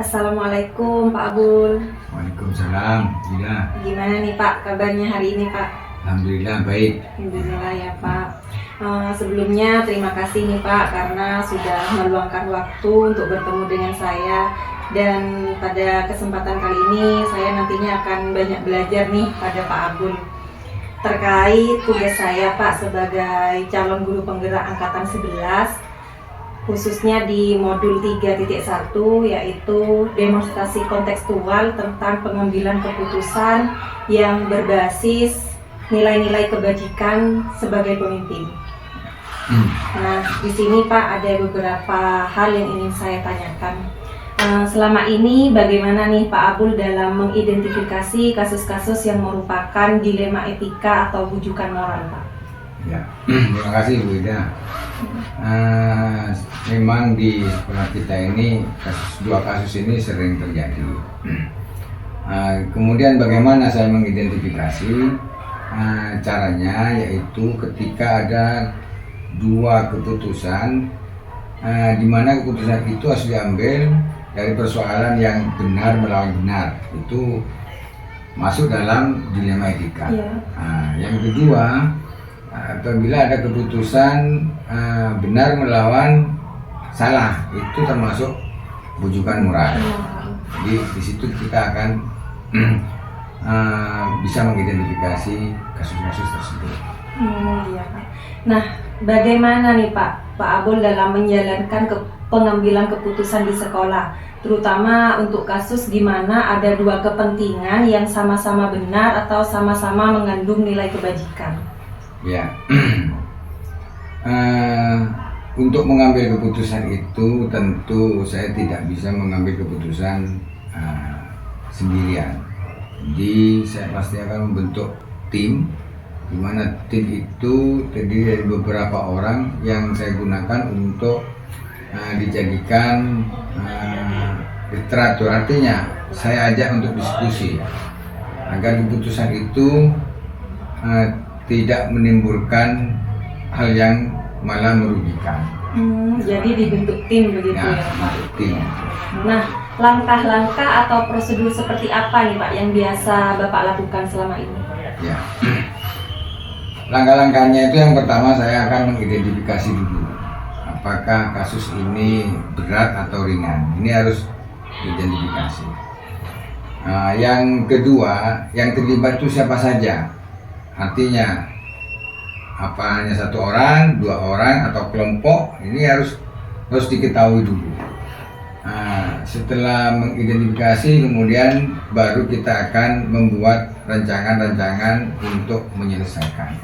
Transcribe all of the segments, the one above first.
Assalamualaikum Pak Abul. Waalaikumsalam. Gimana nih Pak kabarnya hari ini Pak? Alhamdulillah baik. Alhamdulillah ya Pak. Sebelumnya terima kasih nih Pak karena sudah meluangkan waktu untuk bertemu dengan saya. Dan pada kesempatan kali ini saya nantinya akan banyak belajar nih pada Pak Abul terkait tugas saya Pak sebagai calon guru penggerak angkatan 11, khususnya di modul 3.1, yaitu demonstrasi kontekstual tentang pengambilan keputusan yang berbasis nilai-nilai kebajikan sebagai pemimpin. Nah, di sini Pak ada beberapa hal yang ingin saya tanyakan. Selama ini bagaimana nih Pak Abul dalam mengidentifikasi kasus-kasus yang merupakan dilema etika atau bujukan moral Pak? Ya, terima kasih Bu Ida. Memang di sekolah kita ini dua kasus ini sering terjadi. Kemudian bagaimana saya mengidentifikasi? Caranya yaitu ketika ada dua keputusan, di mana keputusan itu harus diambil dari persoalan yang benar melawan benar, itu masuk dalam dilema etika. Yang kedua, apabila ada keputusan benar melawan salah, itu termasuk bujukan moral. Jadi di situ kita akan bisa mengidentifikasi kasus-kasus tersebut. Iya Pak. Nah, bagaimana nih Pak Abul dalam menjalankan pengambilan keputusan di sekolah, terutama untuk kasus di mana ada dua kepentingan yang sama-sama benar atau sama-sama mengandung nilai kebajikan? Ya, untuk mengambil keputusan itu tentu saya tidak bisa mengambil keputusan sendirian. Jadi saya pasti akan membentuk tim, di mana tim itu terdiri dari beberapa orang yang saya gunakan untuk dijadikan literatur. Artinya saya ajak untuk diskusi agar keputusan itu tidak menimbulkan hal yang malah merugikan. Jadi dibentuk tim begitu ya Pak? Tim. Nah, langkah-langkah atau prosedur seperti apa nih Pak yang biasa Bapak lakukan selama ini? Ya, langkah-langkahnya itu yang pertama saya akan mengidentifikasi dulu apakah kasus ini berat atau ringan. Ini harus diidentifikasi. Yang kedua, yang terlibat itu siapa saja. Artinya apa hanya satu orang, dua orang, atau kelompok, ini harus diketahui dulu. Setelah mengidentifikasi, kemudian baru kita akan membuat rancangan-rancangan untuk menyelesaikan.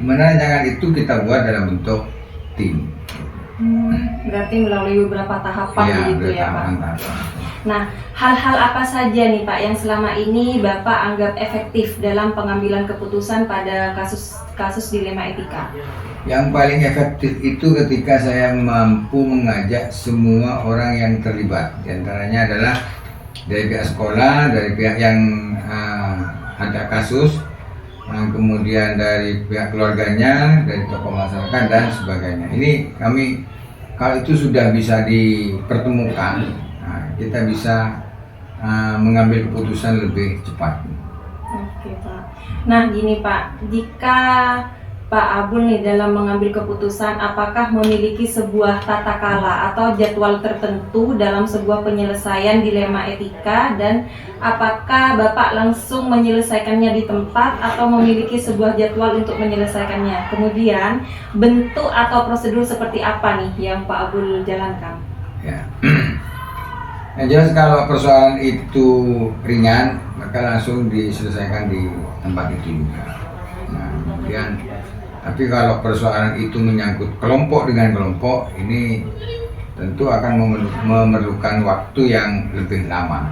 Dimana rancangan itu kita buat dalam bentuk tim. Berarti melalui beberapa tahapan begitu ya Pak? Nah, hal-hal apa saja nih Pak yang selama ini Bapak anggap efektif dalam pengambilan keputusan pada kasus dilema etika? Yang paling efektif itu ketika saya mampu mengajak semua orang yang terlibat. Di antaranya adalah dari pihak sekolah, dari pihak yang ada kasus, kemudian dari pihak keluarganya, dari tokoh masyarakat dan sebagainya. Ini kami, kalau itu sudah bisa dipertemukan, kita bisa mengambil keputusan lebih cepat. Oke Pak. Nah gini Pak, jika Pak Abul nih dalam mengambil keputusan, apakah memiliki sebuah tata kala atau jadwal tertentu dalam sebuah penyelesaian dilema etika, dan apakah Bapak langsung menyelesaikannya di tempat atau memiliki sebuah jadwal untuk menyelesaikannya? Kemudian bentuk atau prosedur seperti apa nih yang Pak Abul jalankan? Ya. Yang jelas kalau persoalan itu ringan, maka langsung diselesaikan di tempat itu juga. Nah, kemudian tapi kalau persoalan itu menyangkut kelompok dengan kelompok, ini tentu akan memerlukan waktu yang lebih lama.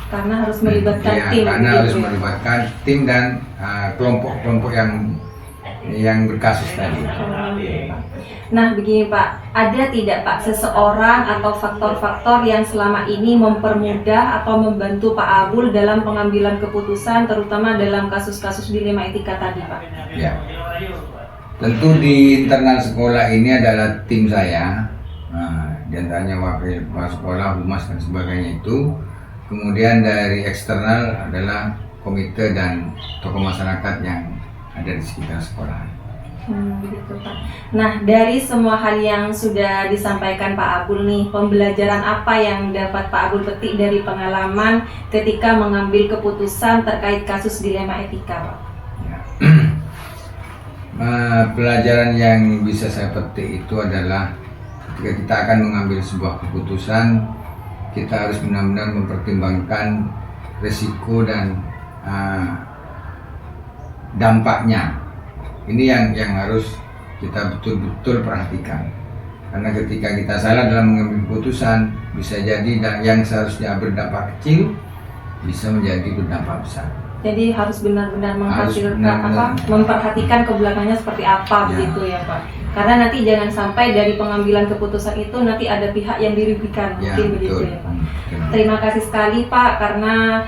Karena harus melibatkan tim. Karena harus melibatkan tim dan kelompok-kelompok yang berkasus tadi. Nah begini Pak, ada tidak Pak seseorang atau faktor-faktor yang selama ini mempermudah atau membantu Pak Abul dalam pengambilan keputusan, terutama dalam kasus-kasus dilema etika tadi Pak? Ya, tentu di internal sekolah ini adalah tim saya, Di antaranya wakil kepala sekolah, humas dan sebagainya itu. Kemudian dari eksternal adalah komite dan tokoh masyarakat yang ada di sekitar sekolah. Begitu Pak. Nah, dari semua hal yang sudah disampaikan Pak Abul nih, pembelajaran apa yang dapat Pak Abul petik dari pengalaman ketika mengambil keputusan terkait kasus dilema etika, Pak? Ya. Pelajaran yang bisa saya petik itu adalah ketika kita akan mengambil sebuah keputusan, kita harus benar-benar mempertimbangkan risiko dan dampaknya. Ini yang harus kita betul-betul perhatikan. Karena ketika kita salah dalam mengambil keputusan, bisa jadi yang seharusnya berdampak kecil bisa menjadi berdampak besar. Jadi harus benar-benar memperhatikan ke belakangnya seperti apa, begitu ya Pak. Karena nanti jangan sampai dari pengambilan keputusan itu nanti ada pihak yang dirugikan, mungkin begitu ya Pak. Terima kasih sekali Pak, karena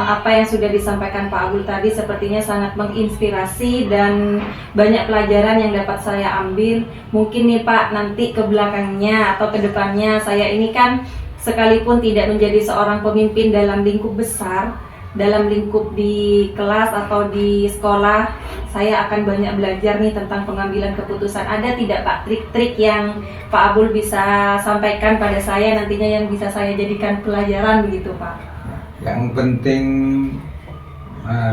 apa yang sudah disampaikan Pak Abul tadi sepertinya sangat menginspirasi dan banyak pelajaran yang dapat saya ambil. Mungkin nih Pak, nanti ke belakangnya atau ke depannya saya ini kan sekalipun tidak menjadi seorang pemimpin dalam lingkup besar, dalam lingkup di kelas atau di sekolah, saya akan banyak belajar nih tentang pengambilan keputusan. Ada tidak Pak trik-trik yang Pak Abul bisa sampaikan pada saya nantinya yang bisa saya jadikan pelajaran begitu Pak? Yang penting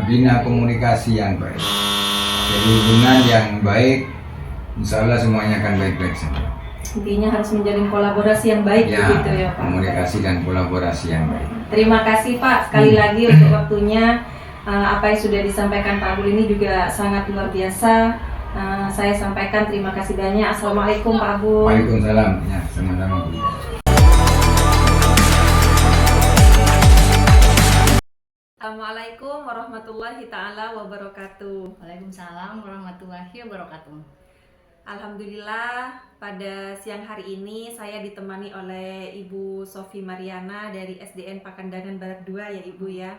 bina komunikasi yang baik. Jadi hubungan yang baik, insya Allah semuanya akan baik-baik saja. Intinya harus menjalin kolaborasi yang baik begitu ya Pak? Komunikasi dan kolaborasi yang baik. Terima kasih Pak sekali lagi untuk waktunya. Apa yang sudah disampaikan Pak Abul ini juga sangat luar biasa. Saya sampaikan terima kasih banyak. Assalamualaikum Pak Abul. Waalaikumsalam. Ya, sama-sama. Assalamualaikum warahmatullahi ta'ala wabarakatuh. Waalaikumsalam warahmatullahi wabarakatuh. Alhamdulillah pada siang hari ini saya ditemani oleh Ibu Sofi Mariana dari SDN Pakandangan Barat 2 ya Ibu ya.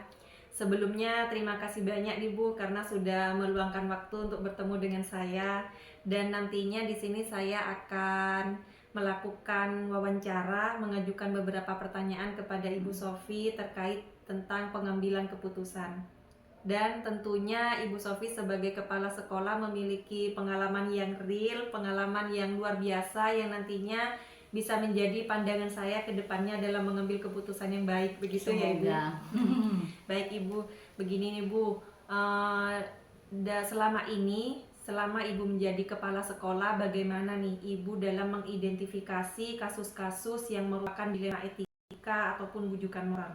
Sebelumnya terima kasih banyak Ibu karena sudah meluangkan waktu untuk bertemu dengan saya, dan nantinya di sini saya akan melakukan wawancara, mengajukan beberapa pertanyaan kepada Ibu Sofi terkait tentang pengambilan keputusan. Dan tentunya Ibu Sofi sebagai kepala sekolah memiliki pengalaman yang real, pengalaman yang luar biasa yang nantinya bisa menjadi pandangan saya ke depannya dalam mengambil keputusan yang baik, begitu ya Ibu? Baik Ibu, begini nih Bu, selama Ibu menjadi kepala sekolah, bagaimana nih Ibu dalam mengidentifikasi kasus-kasus yang merupakan dilema etika ataupun bujukan moral?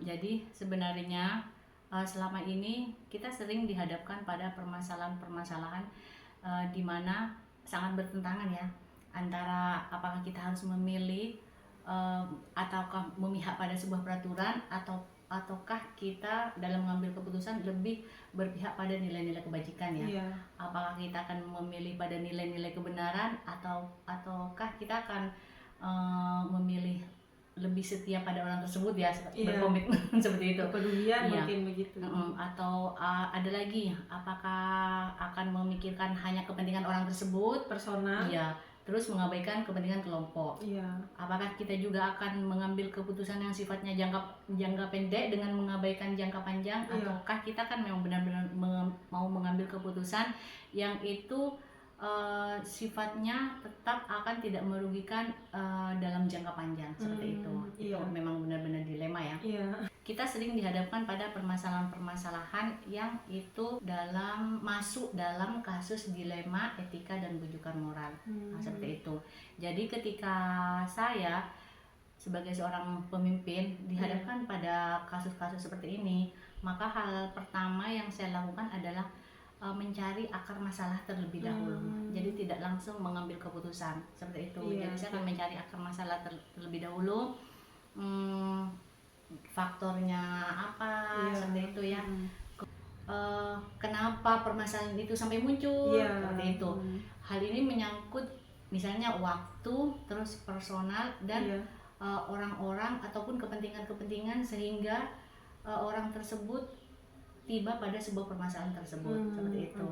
Jadi sebenarnya selama ini kita sering dihadapkan pada permasalahan-permasalahan di mana sangat bertentangan ya, antara apakah kita harus memilih ataukah memihak pada sebuah peraturan ataukah kita dalam mengambil keputusan lebih berpihak pada nilai-nilai kebajikan ya. Apakah kita akan memilih pada nilai-nilai kebenaran ataukah kita akan memilih lebih setia pada orang tersebut ya, berkomitmen seperti itu. Kepedulian mungkin begitu. Atau ada lagi, apakah akan memikirkan hanya kepentingan orang tersebut personal, terus mengabaikan kepentingan kelompok. Apakah kita juga akan mengambil keputusan yang sifatnya jangka pendek dengan mengabaikan jangka panjang, ataukah kita kan memang benar-benar mau mengambil keputusan yang itu sifatnya tetap akan tidak merugikan dalam jangka panjang seperti itu. Itu memang benar-benar dilema ya. Kita sering dihadapkan pada permasalahan-permasalahan yang itu masuk dalam kasus dilema etika dan bujukan moral. Seperti itu. Jadi ketika saya sebagai seorang pemimpin dihadapkan pada kasus-kasus seperti ini, maka hal pertama yang saya lakukan adalah mencari akar masalah terlebih dahulu. Jadi tidak langsung mengambil keputusan seperti itu. Jadi saya akan mencari akar masalah terlebih dahulu. Faktornya apa seperti itu ya. Kenapa permasalahan itu sampai muncul seperti itu. Hal ini menyangkut misalnya waktu, terus personal dan orang-orang ataupun kepentingan-kepentingan sehingga orang tersebut tiba pada sebuah permasalahan tersebut seperti itu.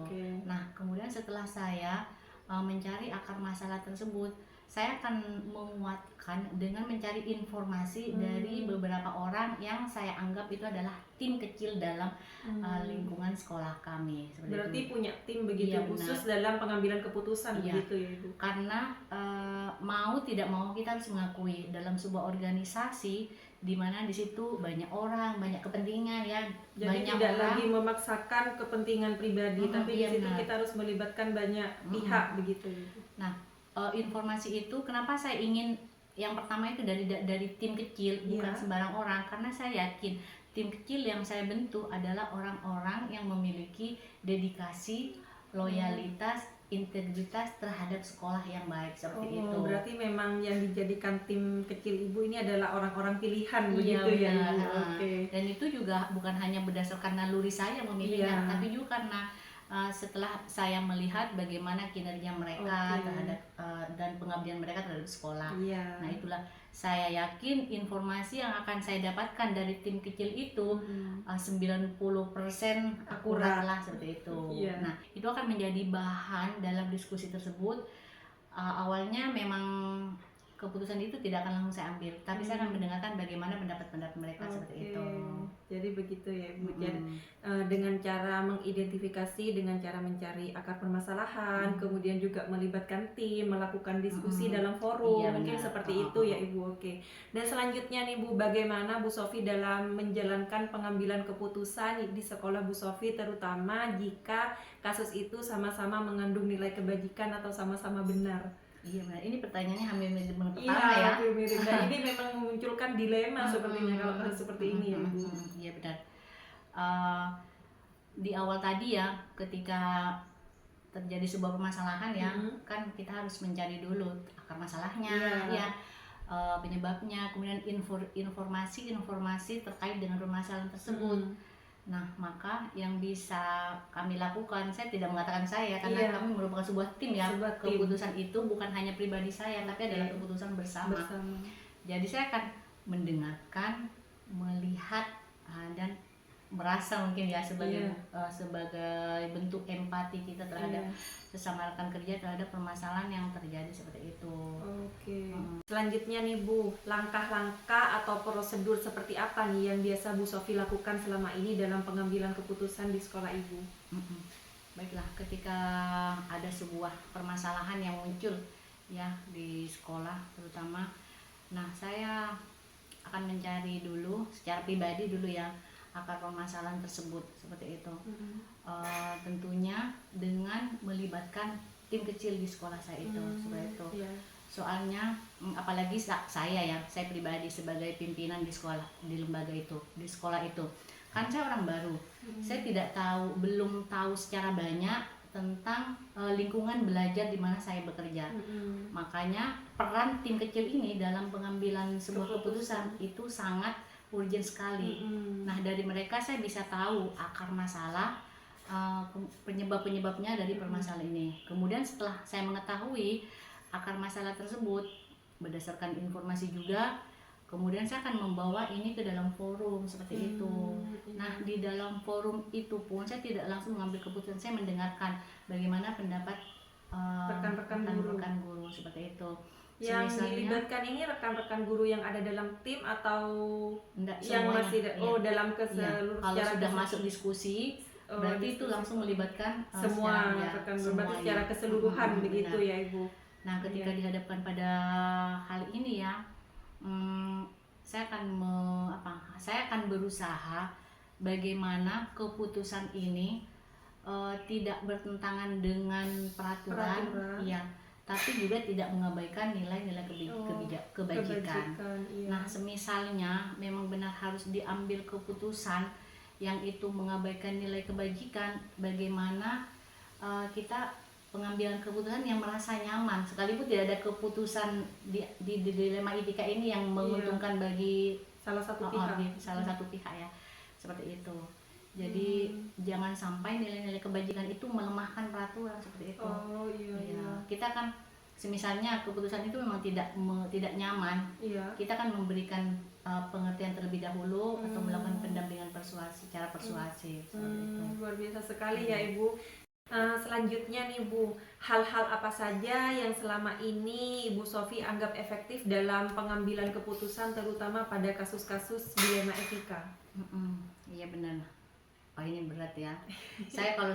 Nah, kemudian setelah saya mencari akar masalah tersebut, saya akan menguatkan dengan mencari informasi dari beberapa orang yang saya anggap itu adalah tim kecil dalam lingkungan sekolah kami. Berarti itu. punya tim begitu Iya, khusus benar. dalam pengambilan keputusan begitu ya Ibu? Karena mau tidak mau kita harus mengakui dalam sebuah organisasi di mana di situ banyak orang, banyak kepentingan ya. Jadi banyak tidak orang lagi memaksakan kepentingan pribadi, tapi di situ benar. kita harus melibatkan banyak pihak begitu. Nah, informasi itu kenapa saya ingin yang pertama itu dari tim kecil, bukan sembarang orang, karena saya yakin tim kecil yang saya bentuk adalah orang-orang yang memiliki dedikasi, loyalitas, integritas terhadap sekolah yang baik seperti itu. Berarti memang yang dijadikan tim kecil Ibu ini adalah orang-orang pilihan begitu ya Ibu. Dan itu juga bukan hanya berdasarkan naluri saya memilihnya, tapi juga karena setelah saya melihat bagaimana kinerja mereka terhadap dan pengabdian mereka terhadap sekolah. Nah, itulah saya yakin informasi yang akan saya dapatkan dari tim kecil itu 90% akurat lah seperti itu. Nah, itu akan menjadi bahan dalam diskusi tersebut. Awalnya memang keputusan itu tidak akan langsung saya ambil, tapi saya akan mendengarkan bagaimana pendapat-pendapat mereka seperti itu. Jadi begitu ya Bu. Jadi dengan cara mengidentifikasi, dengan cara mencari akar permasalahan, kemudian juga melibatkan tim, melakukan diskusi dalam forum, mungkin seperti itu ya Ibu. Dan selanjutnya nih Bu, bagaimana Bu Sofi dalam menjalankan pengambilan keputusan di sekolah Bu Sofi, terutama jika kasus itu sama-sama mengandung nilai kebajikan atau sama-sama benar? Iya benar, ini pertanyaannya hampir mirip pertama ya. Hampir mirip. Nah, ini memang memunculkan dilema sepertinya kalau kasus seperti ini ya Bu. Iya benar. Di awal tadi ya, ketika terjadi sebuah permasalahan ya, kan kita harus mencari dulu akar masalahnya, penyebabnya, kemudian informasi terkait dengan permasalahan tersebut. Nah, maka yang bisa kami lakukan, saya tidak mengatakan saya karena kami merupakan sebuah tim ya. Keputusan itu bukan hanya pribadi saya, tapi adalah keputusan bersama. Jadi saya akan mendengarkan, melihat dan merasa mungkin ya sebagai bentuk empati kita terhadap sesama rekan kerja terhadap permasalahan yang terjadi seperti itu. Selanjutnya nih Bu, langkah-langkah atau prosedur seperti apa nih yang biasa Bu Sofi lakukan selama ini dalam pengambilan keputusan di sekolah Ibu? Baiklah, ketika ada sebuah permasalahan yang muncul ya di sekolah terutama, nah saya akan mencari dulu secara pribadi dulu ya akar permasalahan tersebut seperti itu. Tentunya dengan melibatkan tim kecil di sekolah saya itu seperti itu. Soalnya apalagi saya pribadi sebagai pimpinan di sekolah, di lembaga itu, di sekolah itu, kan saya orang baru. Saya belum tahu secara banyak tentang lingkungan belajar di mana saya bekerja. Makanya peran tim kecil ini dalam pengambilan sebuah keputusan itu sangat urgent sekali. Nah, dari mereka saya bisa tahu akar masalah, penyebabnya dari permasalahan ini. Kemudian setelah saya mengetahui akar masalah tersebut berdasarkan informasi juga, kemudian saya akan membawa ini ke dalam forum seperti itu. Nah, di dalam forum itu pun saya tidak langsung mengambil keputusan, saya mendengarkan bagaimana pendapat rekan-rekan guru seperti itu. Yang dilibatkan ini rekan-rekan guru yang ada dalam tim atau yang semuanya, masih dalam keseluruhan? Kalau sudah masuk diskusi, berarti itu langsung melibatkan semua rekan guru, berarti secara keseluruhan begitu ya Ibu. Nah, ketika dihadapkan pada hal ini ya, saya akan berusaha bagaimana keputusan ini tidak bertentangan dengan peraturan. Ya, tapi juga tidak mengabaikan nilai-nilai kebajikan. Nah, semisalnya memang benar harus diambil keputusan yang itu mengabaikan nilai kebajikan, bagaimana kita pengambilan keputusan yang merasa nyaman, sekalipun tidak ada keputusan di dilema etika ini yang menguntungkan bagi salah satu pihak ya, seperti itu. Jadi jangan sampai nilai-nilai kebajikan itu melemahkan peraturan seperti itu. Kita kan semisalnya keputusan itu memang tidak nyaman, kita kan memberikan pengertian terlebih dahulu atau melakukan pendampingan secara persuasif. Luar biasa sekali ya Ibu. Selanjutnya nih Bu, hal-hal apa saja yang selama ini Ibu Sofi anggap efektif dalam pengambilan keputusan terutama pada kasus-kasus dilema etika? Iya benar. Oh ini berat ya. Saya kalau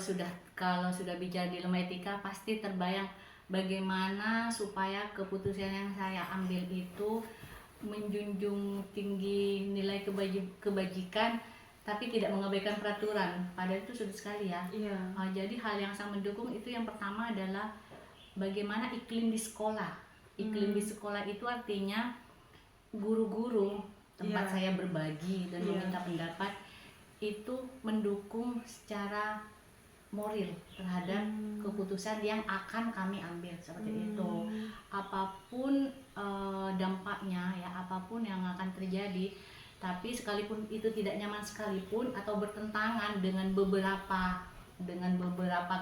sudah bicara dilema etika pasti terbayang bagaimana supaya keputusan yang saya ambil itu menjunjung tinggi nilai kebajikan tapi tidak mengabaikan peraturan. Padahal itu sulit sekali ya. Iya. Jadi hal yang saya mendukung itu yang pertama adalah bagaimana iklim di sekolah. Iklim di sekolah itu artinya guru-guru tempat saya berbagi dan meminta pendapat itu mendukung secara moral terhadap keputusan yang akan kami ambil seperti itu. Apapun dampaknya ya, apapun yang akan terjadi, tapi sekalipun itu tidak nyaman sekalipun atau bertentangan dengan beberapa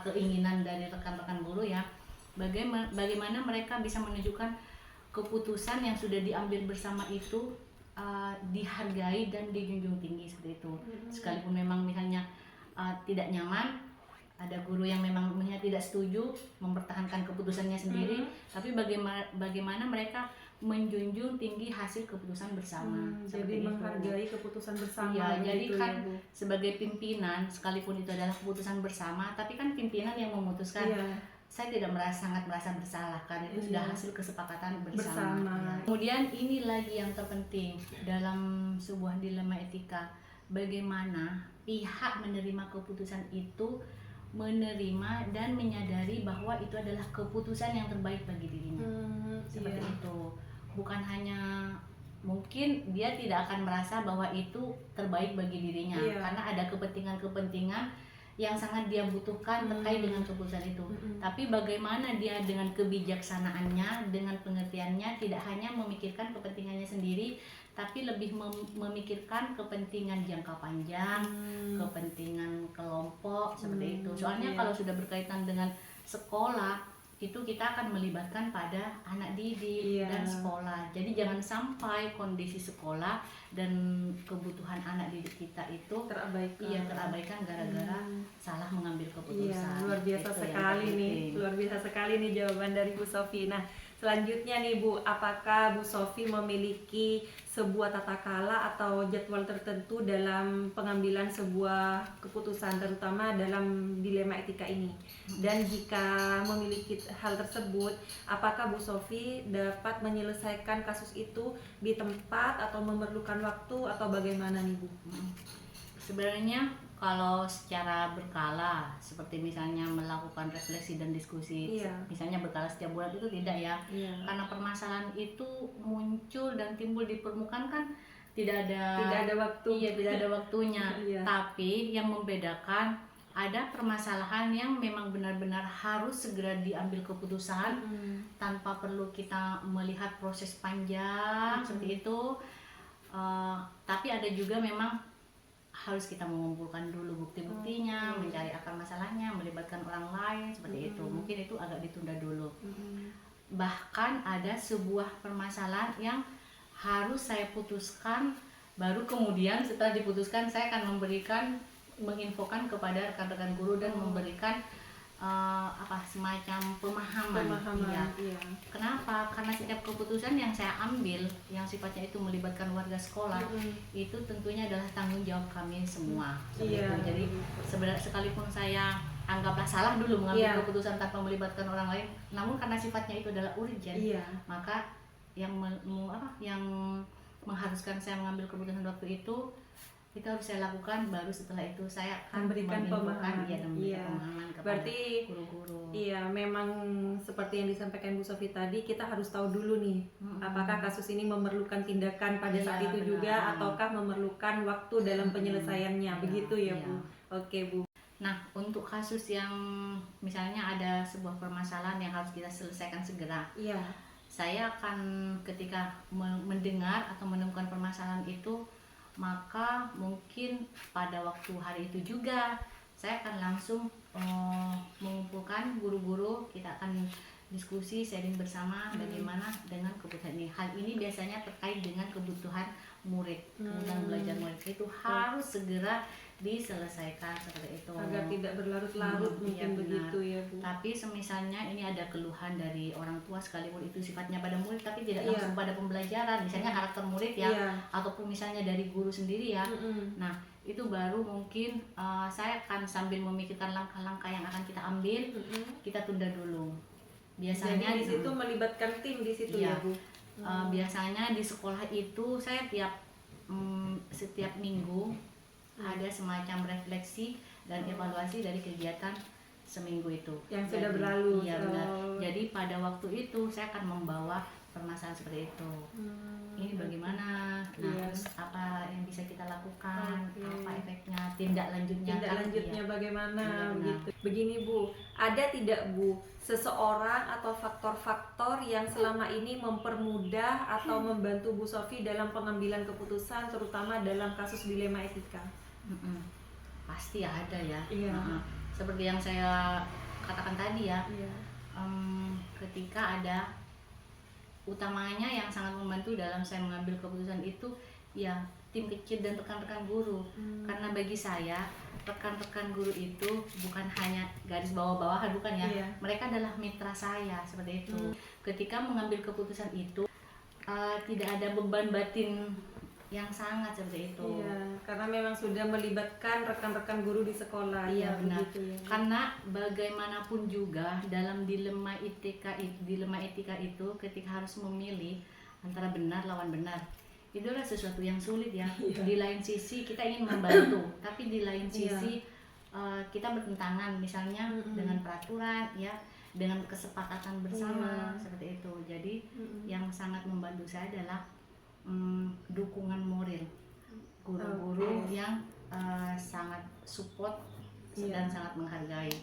keinginan dari rekan-rekan guru ya, bagaimana mereka bisa menunjukkan keputusan yang sudah diambil bersama itu dihargai dan dijunjung tinggi seperti itu. Sekalipun memang misalnya tidak nyaman, ada guru yang memang tidak setuju mempertahankan keputusannya sendiri, tapi bagaimana mereka menjunjung tinggi hasil keputusan bersama. Jadi menghargai keputusan bersama. Ya, jadi gitu kan ya, Bu. sebagai pimpinan, sekalipun itu adalah keputusan bersama, tapi kan pimpinan yang memutuskan. Iya. Saya tidak sangat merasa bersalah karena itu sudah hasil kesepakatan bersama. Bersama. Ya. Kemudian ini lagi yang terpenting dalam sebuah dilema etika, bagaimana pihak menerima keputusan itu menerima dan menyadari bahwa itu adalah keputusan yang terbaik bagi dirinya. Seperti itu. Bukan hanya mungkin dia tidak akan merasa bahwa itu terbaik bagi dirinya karena ada kepentingan-kepentingan yang sangat dia butuhkan terkait dengan keputusan itu. Tapi bagaimana dia dengan kebijaksanaannya, dengan pengertiannya tidak hanya memikirkan kepentingannya sendiri, tapi lebih memikirkan kepentingan jangka panjang, kepentingan kelompok seperti itu. Soalnya kalau sudah berkaitan dengan sekolah itu kita akan melibatkan pada anak didik dan sekolah. Jadi jangan sampai kondisi sekolah dan kebutuhan anak didik kita itu terabaikan gara-gara salah mengambil keputusan. Iya, luar biasa sekali nih. Luar biasa sekali nih jawaban dari Bu Sofi. Nah, selanjutnya nih Bu, apakah Bu Sofi memiliki sebuah tata kala atau jadwal tertentu dalam pengambilan sebuah keputusan terutama dalam dilema etika ini? Dan jika memiliki hal tersebut, apakah Bu Sofi dapat menyelesaikan kasus itu di tempat atau memerlukan waktu atau bagaimana nih Bu? Sebenarnya kalau secara berkala seperti misalnya melakukan refleksi dan diskusi, misalnya berkala setiap bulan itu tidak ya, karena permasalahan itu muncul dan timbul di permukaan kan tidak ada waktu, tidak ada waktunya. Tapi yang membedakan ada permasalahan yang memang benar-benar harus segera diambil keputusan tanpa perlu kita melihat proses panjang seperti itu. Tapi ada juga memang harus kita mengumpulkan dulu bukti-buktinya, mencari akar masalahnya, melibatkan orang lain seperti itu. Mungkin itu agak ditunda dulu. Bahkan ada sebuah permasalahan yang harus saya putuskan, baru kemudian setelah diputuskan saya akan menginfokan kepada rekan-rekan guru dan memberikan semacam pemahaman. Iya. Kenapa? Karena setiap keputusan yang saya ambil yang sifatnya itu melibatkan warga sekolah itu tentunya adalah tanggung jawab kami semua. Jadi sebenarnya sekalipun saya anggaplah salah dulu mengambil keputusan tanpa melibatkan orang lain, namun karena sifatnya itu adalah urgent, maka yang mengharuskan saya mengambil keputusan waktu itu harus saya lakukan, baru setelah itu saya akan memberikan pemahaman. Pemahaman kepada berarti guru-guru. Iya, memang seperti yang disampaikan Bu Sofi tadi, kita harus tahu dulu nih apakah kasus ini memerlukan tindakan pada saat itu juga ataukah memerlukan waktu dalam penyelesaiannya. Begitu ya Bu. Oke Bu. Nah, untuk kasus yang misalnya ada sebuah permasalahan yang harus kita selesaikan segera, saya akan ketika mendengar atau menemukan permasalahan itu, maka mungkin pada waktu hari itu juga saya akan langsung mengumpulkan guru-guru, kita akan diskusi, sharing bersama bagaimana dengan kebutuhan ini. Hal ini biasanya terkait dengan kebutuhan murid, kebutuhan belajar murid itu harus segera diselesaikan seperti itu. Agar tidak berlarut-larut mungkin iya, begitu ya Bu. Tapi semisalnya ini ada keluhan dari orang tua sekalipun itu sifatnya pada murid tapi tidak Iya. langsung pada pembelajaran, misalnya karakter murid ya, Iya. ataupun misalnya dari guru sendiri ya. Nah itu baru mungkin saya akan sambil memikirkan langkah-langkah yang akan kita ambil, kita tunda dulu. Biasanya jadi di situ melibatkan tim di situ iya. ya Bu. Biasanya di sekolah itu saya setiap minggu ada semacam refleksi dan evaluasi dari kegiatan seminggu itu yang sudah berlalu. Iya benar. Jadi pada waktu itu saya akan membawa permasalahan seperti itu. Ini bagaimana? Nah, Iya. terus apa yang bisa kita lakukan? Oke. Apa efeknya? Tindak lanjutnya? Tindak lanjutnya Iya. bagaimana Iya, benar. gitu. Begini Bu, ada tidak Bu seseorang atau faktor-faktor yang selama ini mempermudah atau membantu Bu Sofi dalam pengambilan keputusan terutama dalam kasus dilema etika? Pasti ada ya. Iya. Seperti yang saya katakan tadi ya. Iya. Ketika ada utamanya yang sangat membantu dalam saya mengambil keputusan itu ya tim kecil dan rekan-rekan guru. Karena bagi saya rekan-rekan guru itu bukan hanya garis bawah-bawahan, bukan ya. Iya. Mereka adalah mitra saya seperti itu. Ketika mengambil keputusan itu tidak ada beban batin yang sangat seperti itu. Iya, karena memang sudah melibatkan rekan-rekan guru di sekolah. Iya, ya, benar. begitu ya. Karena bagaimanapun juga dalam dilema etika itu ketika harus memilih antara benar lawan benar, itu adalah sesuatu yang sulit ya. Iya. Di lain sisi kita ingin membantu, tapi di lain sisi kita bertentangan misalnya dengan peraturan ya, dengan kesepakatan bersama seperti itu. Jadi yang sangat membantu saya adalah dukungan moral guru-guru yang sangat support dan sangat menghargai.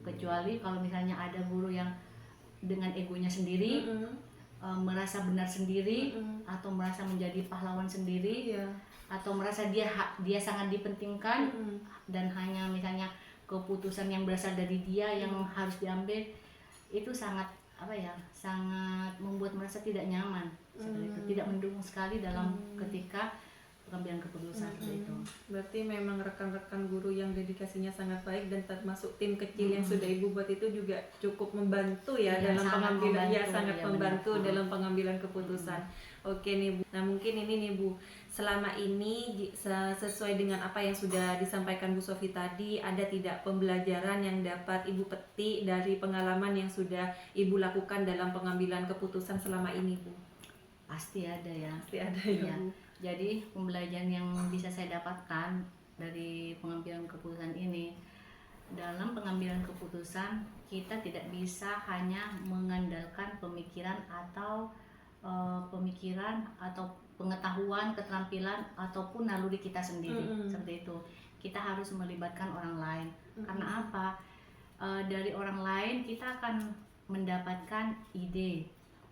Kecuali kalau misalnya ada guru yang dengan egonya sendiri, merasa benar sendiri, atau merasa menjadi pahlawan sendiri, atau merasa dia sangat dipentingkan dan hanya misalnya keputusan yang berasal dari dia yang harus diambil, itu sangat sangat membuat merasa tidak nyaman seperti itu, tidak mendukung sekali dalam ketika pengambilan keputusan seperti itu. Berarti memang rekan-rekan guru yang dedikasinya sangat baik dan termasuk tim kecil yang sudah Ibu buat itu juga cukup membantu ya Iya, dalam sangat pengambilan membantu, sangat iya, membantu benar. dalam pengambilan keputusan. Oke nih Bu. Nah mungkin ini nih Bu, selama ini sesuai dengan apa yang sudah disampaikan Bu Sofi tadi, ada tidak pembelajaran yang dapat Ibu petik dari pengalaman yang sudah Ibu lakukan dalam pengambilan keputusan selama ini Bu? Pasti ada ya. Pasti ada ya Iya. Bu. Jadi pembelajaran yang bisa saya dapatkan dari pengambilan keputusan ini, dalam pengambilan keputusan kita tidak bisa hanya mengandalkan pemikiran atau pengetahuan, keterampilan ataupun naluri kita sendiri seperti itu. Kita harus melibatkan orang lain. Karena apa? Dari orang lain kita akan mendapatkan ide.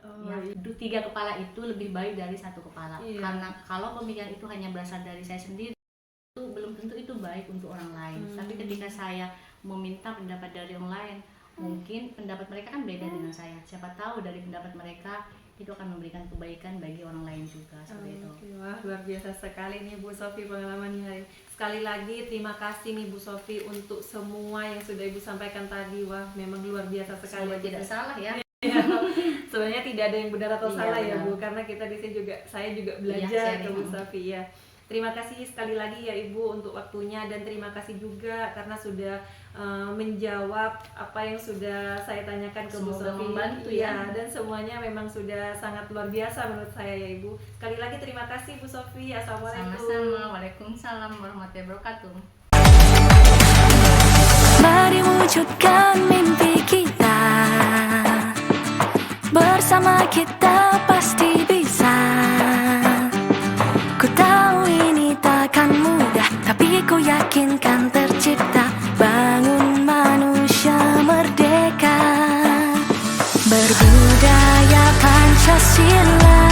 Ya, 3 kepala itu lebih baik dari 1 kepala. Iya. Karena kalau pemikiran itu hanya berasal dari saya sendiri, itu belum tentu itu baik untuk orang lain. Tapi ketika saya meminta pendapat dari orang lain, mungkin pendapat mereka kan beda dengan saya. Siapa tahu dari pendapat mereka itu akan memberikan kebaikan bagi orang lain juga seperti itu. Oke, wah luar biasa sekali nih Bu Sofi pengalamannya. Sekali lagi terima kasih nih Bu Sofi untuk semua yang sudah Ibu sampaikan tadi. Wah memang luar biasa sekali. Semoga tidak salah ya. Sebenarnya tidak ada yang benar atau Iya, salah ya benar. Bu, karena kita di sini juga saya juga belajar sharing. ke Bu Sofi ya. Terima kasih sekali lagi ya Ibu untuk waktunya dan terima kasih juga karena sudah menjawab apa yang sudah saya tanyakan ke Bu Semoga Sofi. membantu Iya, ya. dan semuanya memang sudah sangat luar biasa menurut saya ya Ibu. Sekali lagi terima kasih Bu Sofi. Assalamualaikum. Sama-sama. Waalaikumsalam warahmatullahi wabarakatuh. Mari wujudkan mimpi kita, bersama kita pasti bisa. Ku tahu ini takkan mudah, tapi ku yakin kan tercipta. Bangun manusia merdeka, berbudaya Pancasila.